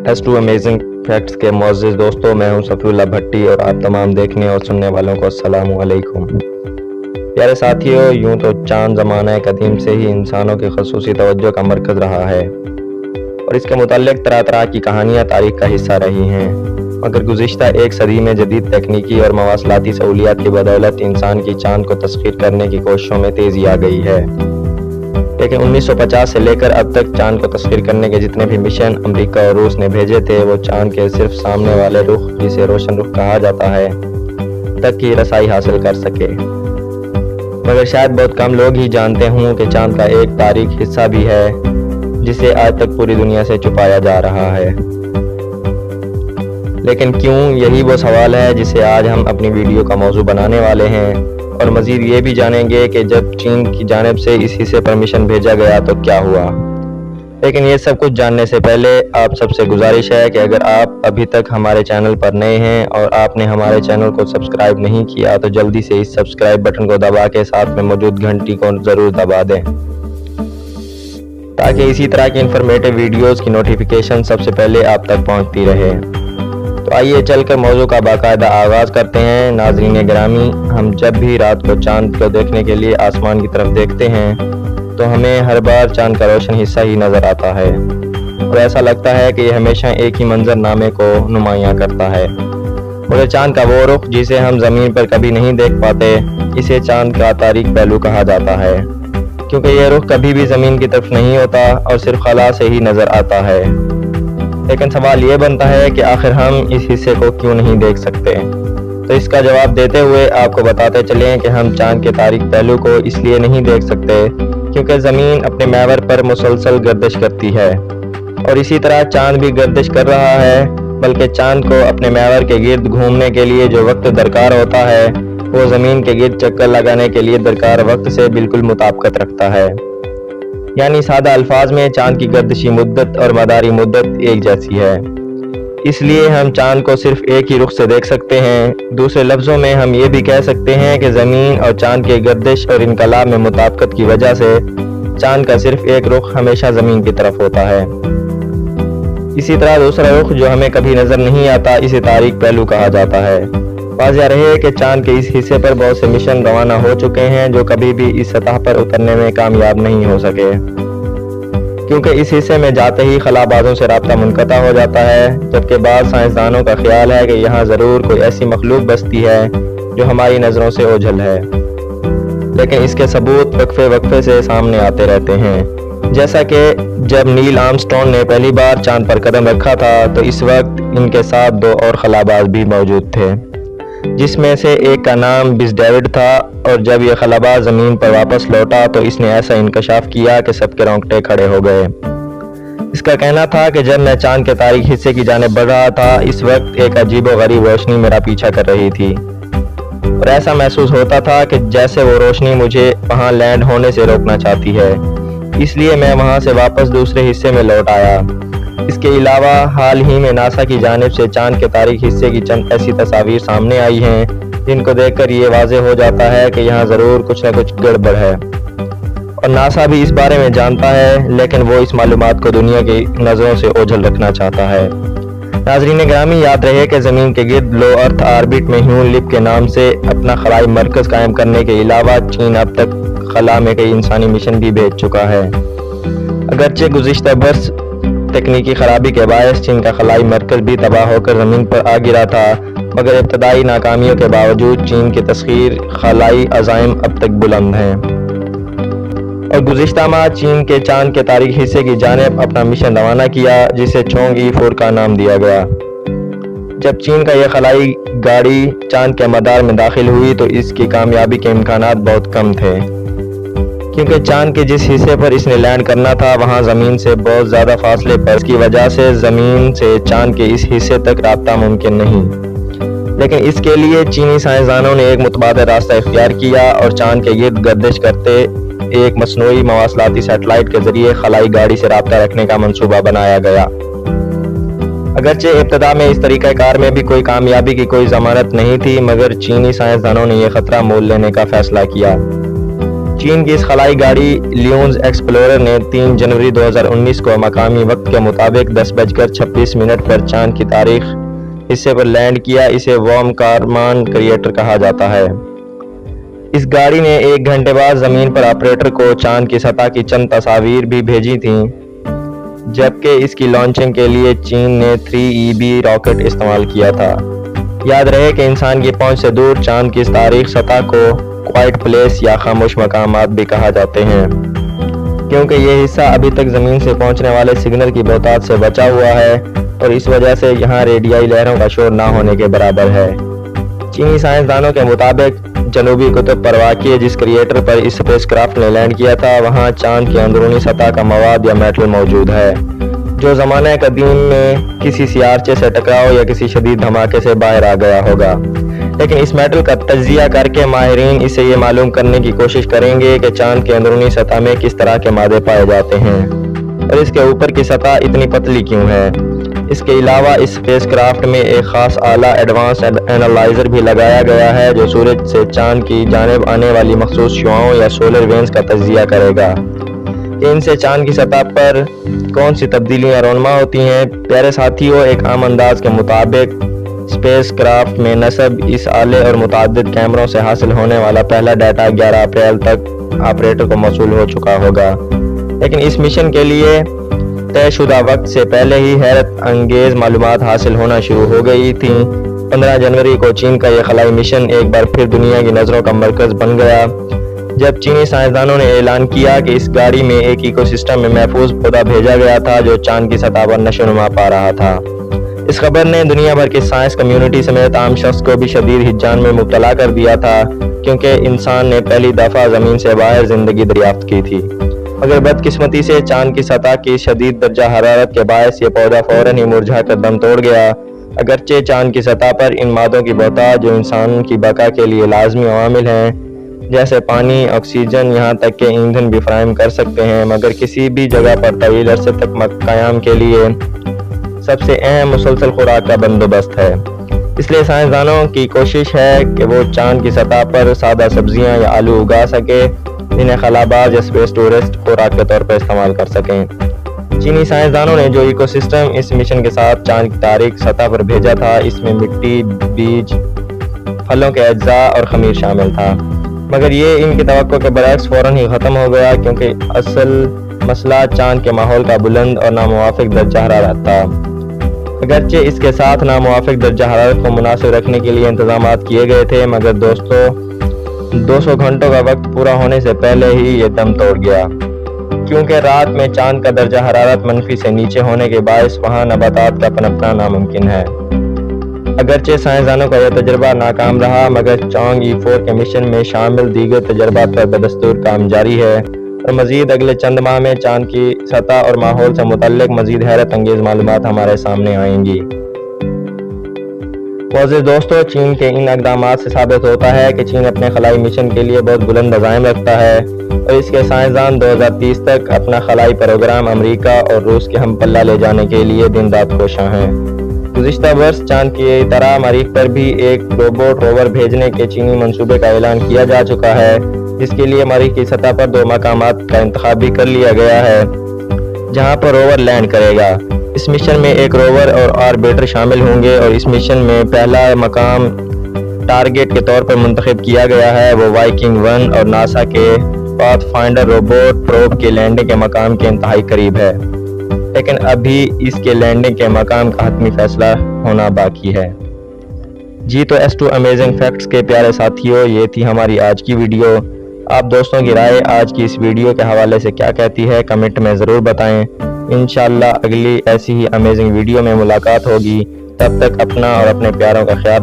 S2 amazing facts के मुअज़्ज़िज़ दोस्तों, मैं हूं सफ़ीउल्लाह भट्टी और आप तमाम देखने और सुनने वालों को अस्सलामु अलैकुम। प्यारे साथियों, यूं तो चांद ज़माना कदीम से ही इंसानों की ख़ुसूसी तवज्जो का मरकज़ रहा है और इसके मुताल्लिक़ तरह तरह की कहानियाँ तारीख़ का हिस्सा रही हैं, मगर गुज़िश्ता एक सदी में जदीद तकनीकी और मवासलाती सहूलियात की बदौलत इंसान की चांद को तस्ख़ीर करने की कोशिशों में तेज़ी आ गई है। लेकिन 1950 से लेकर अब तक चांद को तस्ख़ीर करने के जितने भी मिशन अमेरिका और रूस ने भेजे थे, वो चांद के सिर्फ सामने वाले रुख, जिसे रोशन रुख कहा जाता है, तक की रसाई हासिल कर सके। मगर शायद बहुत कम लोग ही जानते हों कि चांद का एक तारीख हिस्सा भी है जिसे आज तक पूरी दुनिया से छुपाया जा रहा है। लेकिन क्यों, यही वो सवाल है जिसे आज हम अपनी वीडियो का मौजू बनाने वाले हैं और मज़ीद ये भी जानेंगे कि जब चीन की जानिब से इस हिस्से पर मिशन भेजा गया तो क्या हुआ। लेकिन ये सब कुछ जानने से पहले आप सबसे गुजारिश है कि अगर आप अभी तक हमारे चैनल पर नए हैं और आपने हमारे चैनल को सब्सक्राइब नहीं किया तो जल्दी से इस सब्सक्राइब बटन को दबा के साथ में मौजूद घंटी को ज़रूर दबा दें, ताकि इसी तरह की इंफॉर्मेटिव वीडियोज़ की नोटिफिकेशन सबसे पहले आप तक पहुँचती रहे। तो आइए चल कर मौजू का बाकायदा आगाज़ करते हैं। नाज़रीन गिरामी, हम जब भी रात को चांद को देखने के लिए आसमान की तरफ देखते हैं तो हमें हर बार चांद का रोशन हिस्सा ही नज़र आता है और ऐसा लगता है कि यह हमेशा एक ही मंजरनामे को नुमायां करता है। मगर चांद का वो रुख जिसे हम ज़मीन पर कभी नहीं देख पाते, इसे चांद का तारीक पहलू कहा जाता है, क्योंकि यह रुख कभी भी ज़मीन की तरफ नहीं होता और सिर्फ खला से ही नज़र आता है। लेकिन सवाल ये बनता है कि आखिर हम इस हिस्से को क्यों नहीं देख सकते। तो इसका जवाब देते हुए आपको बताते चलें कि हम चांद के तारीक पहलू को इसलिए नहीं देख सकते क्योंकि ज़मीन अपने महवर पर मुसलसल गर्दिश करती है और इसी तरह चांद भी गर्दिश कर रहा है, बल्कि चांद को अपने महवर के गिर्द घूमने के लिए जो वक्त दरकार होता है वो ज़मीन के गिर्द चक्कर लगाने के लिए दरकार वक्त से बिल्कुल मुताबिकत रखता है। यानी सादा अल्फाज में चांद की गर्दिशी मुद्दत और मदारी मुद्दत एक जैसी है, इसलिए हम चांद को सिर्फ एक ही रुख से देख सकते हैं। दूसरे लफ्ज़ों में हम ये भी कह सकते हैं कि ज़मीन और चांद के गर्दिश और इनकलाब में मुताबिकत की वजह से चांद का सिर्फ एक रुख हमेशा ज़मीन की तरफ होता है। इसी तरह दूसरा रुख जो हमें कभी नज़र नहीं आता, इसे तारीक पहलू कहा जाता है। वाज़ह रहे कि चांद के इस हिस्से पर बहुत से मिशन रवाना हो चुके हैं जो कभी भी इस सतह पर उतरने में कामयाब नहीं हो सके, क्योंकि इस हिस्से में जाते ही खलाबाजों से राब्ता मुनक़ता हो जाता है, जबकि बाद साइंसदानों का ख्याल है कि यहाँ ज़रूर कोई ऐसी मखलूक बसती है जो हमारी नज़रों से ओझल है। लेकिन इसके सबूत वक्फे वक्फे से सामने आते रहते हैं। जैसा कि जब नील आर्मस्ट्रॉन्ग ने पहली बार चांद पर कदम रखा था तो इस वक्त इनके साथ दो और खलाबाज भी मौजूद थे, जिसमें से एक का नाम बिज़ डेविड था, और जब यह खलाबाज ज़मीन पर वापस लौटा तो इसने ऐसा इंकशाफ किया कि सबके रोंगटे खड़े हो गए। इसका कहना था कि जब मैं चांद के तारीक हिस्से की जानिब बढ़ रहा था, इस वक्त एक अजीब व गरीब रोशनी मेरा पीछा कर रही थी और ऐसा महसूस होता था कि जैसे वो रोशनी मुझे वहाँ लैंड होने से रोकना चाहती है, इसलिए मैं वहाँ से वापस दूसरे हिस्से में लौट आया। इसके अलावा हाल ही में नासा की जानिब से चांद के तारीक हिस्से की चंद ऐसी तस्वीर सामने आई हैं जिनको देखकर ये वाज़े हो जाता है कि यहाँ ज़रूर कुछ न कुछ गड़बड़ है और नासा भी इस बारे में जानता है, लेकिन वो इस मालूमात को दुनिया की नज़रों से ओझल रखना चाहता है। नाज़रीन गिरामी, याद रहे कि ज़मीन के गिर्द लो अर्थ आर्बिट में ह्यून लिप के नाम से अपना खलाई मरकज़ कायम करने के अलावा चीन अब तक खला में कई इंसानी मिशन भी भेज चुका है। अगरचे गुज़िश्ता बरस तकनीकी खराबी के बायस चीन का खलाई मरकज़ भी तबाह होकर ज़मीन पर आ गिरा था, मगर इब्तदाई नाकामियों के बावजूद चीन के तस्ख़ीर खलाई अज़ाइम अब तक बुलंद हैं और गुज़िश्ता माह चीन के चांद के तारीक हिस्से की जानिब अपना मिशन रवाना किया, जिसे चोंग-ई-4 का नाम दिया गया। जब चीन का यह खलाई गाड़ी चांद के मदार में दाखिल हुई तो इसकी कामयाबी के इम्कानात बहुत कम थे, क्योंकि चांद के जिस हिस्से पर इसने लैंड करना था वहाँ ज़मीन से बहुत ज़्यादा फासले पर, इसकी वजह से ज़मीन से चांद के इस हिस्से तक राब्ता मुमकिन नहीं। लेकिन इसके लिए चीनी साइंसदानों ने एक मुतबादिल रास्ता इख्तियार किया और चांद के गिर्द गर्दिश करते एक मसनूई मवासलाती सैटेलाइट के ज़रिए खलाई गाड़ी से राब्ता रखने का मंसूबा बनाया गया। अगरचे इब्तदा में इस तरीक़ाकार में भी कोई कामयाबी की कोई ज़मानत नहीं थी, मगर चीनी साइंसदानों ने यह ख़तरा मोल लेने का फ़ैसला किया। چین کی اس خلائی گاڑی لیونز ایکسپلورر نے 3 جنوری 2019 کو مقامی وقت کے مطابق 10:26 پر چاند کی تاریخ حصے پر لینڈ کیا۔ اسے وارم کارمان کریٹر کہا جاتا ہے۔ اس گاڑی نے 1 گھنٹے بعد زمین پر آپریٹر کو چاند کی سطح کی چند تصاویر بھی بھیجی تھیں، جبکہ اس کی لانچنگ کے لیے چین نے 3EB راکٹ استعمال کیا تھا۔ یاد رہے کہ انسان کی پہنچ سے دور چاند کی اس تاریخ سطح کو کوائٹ پلیس یا خاموش مقامات بھی کہا جاتے ہیں، کیونکہ یہ حصہ ابھی تک زمین سے پہنچنے والے سگنل کی بہتات سے بچا ہوا ہے اور اس وجہ سے یہاں ریڈیائی لہروں کا شور نہ ہونے کے برابر ہے۔ چینی سائنسدانوں کے مطابق جنوبی قطب پر واقع جس کریٹر پر اس اسپیس کرافٹ نے لینڈ کیا تھا، وہاں چاند کی اندرونی سطح کا مواد یا میٹل موجود ہے، جو زمانہ قدیم میں کسی سیارچے سے ٹکراؤ یا کسی شدید دھماکے سے باہر آ گیا ہوگا۔ لیکن اس میٹل کا تجزیہ کر کے ماہرین اسے یہ معلوم کرنے کی کوشش کریں گے کہ چاند کے اندرونی سطح میں کس طرح کے مادے پائے جاتے ہیں اور اس کے اوپر کی سطح اتنی پتلی کیوں ہے۔ اس کے علاوہ اس اسپیس کرافٹ میں ایک خاص آلہ ایڈوانس اینالائزر بھی لگایا گیا ہے جو سورج سے چاند کی جانب آنے والی مخصوص شعاؤں یا سولر وینز کا تجزیہ کرے گا کہ ان سے چاند کی سطح پر کون سی تبدیلیاں رونما ہوتی ہیں۔ پیارے ساتھیوں، ایک عام انداز کے مطابق اسپیس کرافٹ میں نصب اس آلے اور متعدد کیمروں سے حاصل ہونے والا پہلا ڈیٹا 11 اپریل تک آپریٹر کو موصول ہو چکا ہوگا، لیکن اس مشن کے لیے طے شدہ وقت سے پہلے ہی حیرت انگیز معلومات حاصل ہونا شروع ہو گئی تھیں۔ 15 جنوری کو چین کا یہ خلائی مشن ایک بار پھر دنیا کی نظروں کا مرکز بن گیا، جب چینی سائنسدانوں نے اعلان کیا کہ اس گاڑی میں ایک ایکو سسٹم میں محفوظ پودا بھیجا گیا تھا جو چاند کی سطح پر نشو و نما پا رہا تھا۔ اس خبر نے دنیا بھر کی سائنس کمیونٹی سمیت عام شخص کو بھی شدید ہیجان میں مبتلا کر دیا تھا، کیونکہ انسان نے پہلی دفعہ زمین سے باہر زندگی دریافت کی تھی، مگر بدقسمتی سے چاند کی سطح کی شدید درجہ حرارت کے باعث یہ پودا فوراً ہی مرجھا کر دم توڑ گیا۔ اگرچہ چاند کی سطح پر ان مادوں کی بہتات جو انسان کی بقا کے لیے لازمی عوامل ہیں، جیسے پانی، آکسیجن، یہاں تک کہ ایندھن بھی فراہم کر سکتے ہیں، مگر کسی بھی جگہ پر طویل عرصے تک قیام کے لیے سب سے اہم مسلسل خوراک کا بندوبست ہے۔ اس لیے سائنسدانوں کی کوشش ہے کہ وہ چاند کی سطح پر سادہ سبزیاں یا آلو اگا سکے، جنہیں خلاباز یا اسپیس ٹورسٹ خوراک کے طور پر استعمال کر سکیں۔ چینی سائنسدانوں نے جو ایکو سسٹم اس مشن کے ساتھ چاند کی تاریخ سطح پر بھیجا تھا، اس میں مٹی، بیج، پھلوں کے اجزاء اور خمیر شامل تھا، مگر یہ ان کی توقع کے برعکس فوراً ہی ختم ہو گیا، کیونکہ اصل مسئلہ چاند کے ماحول کا بلند اور ناموافق درجہ حرارت تھا۔ اگرچہ اس کے ساتھ ناموافق درجہ حرارت کو مناسب رکھنے کے لیے انتظامات کیے گئے تھے، مگر 200 گھنٹوں کا وقت پورا ہونے سے پہلے ہی یہ دم توڑ گیا، کیونکہ رات میں چاند کا درجہ حرارت منفی سے نیچے ہونے کے باعث وہاں نباتات کا پنپنا ناممکن ہے۔ اگرچہ سائنسدانوں کا یہ تجربہ ناکام رہا، مگر چانگ E4 کے مشن میں شامل دیگر تجربات پر بدستور کام جاری ہے اور مزید اگلے چند ماہ میں چاند کی سطح اور ماحول سے متعلق مزید حیرت انگیز معلومات ہمارے سامنے آئیں گی۔ معزز دوستو، چین کے ان اقدامات سے ثابت ہوتا ہے کہ چین اپنے خلائی مشن کے لیے بہت بلند عزائم رکھتا ہے اور اس کے سائنسدان 2030 تک اپنا خلائی پروگرام امریکہ اور روس کے ہم پلہ لے جانے کے لیے دن رات کوشاں ہیں۔ گزشتہ برس چاند کی طرح مریخ پر بھی ایک روبوٹ روور بھیجنے کے چینی منصوبے کا اعلان کیا جا چکا ہے، جس کے لیے مریخ کی سطح پر 2 مقامات کا انتخاب بھی کر لیا گیا ہے جہاں پر روور لینڈ کرے گا۔ اس مشن میں ایک روور اور آربیٹر شامل ہوں گے اور اس مشن میں پہلا مقام ٹارگٹ کے طور پر منتخب کیا گیا ہے، وہ وائکنگ 1 اور ناسا کے پاتھ فائنڈر روبوٹ پروب کے لینڈنگ کے مقام کے انتہائی قریب ہے، لیکن ابھی اس کے لینڈنگ کے مقام کا حتمی فیصلہ ہونا باقی ہے۔ جی تو S2 امیزنگ فیکٹس کے پیارے ساتھیوں، یہ تھی ہماری آج کی ویڈیو۔ آپ دوستوں کی رائے آج کی اس ویڈیو کے حوالے سے کیا کہتی ہے، کمنٹ میں ضرور بتائیں۔ انشاءاللہ اگلی ایسی ہی امیزنگ ویڈیو میں ملاقات ہوگی، تب تک اپنا اور اپنے پیاروں کا خیال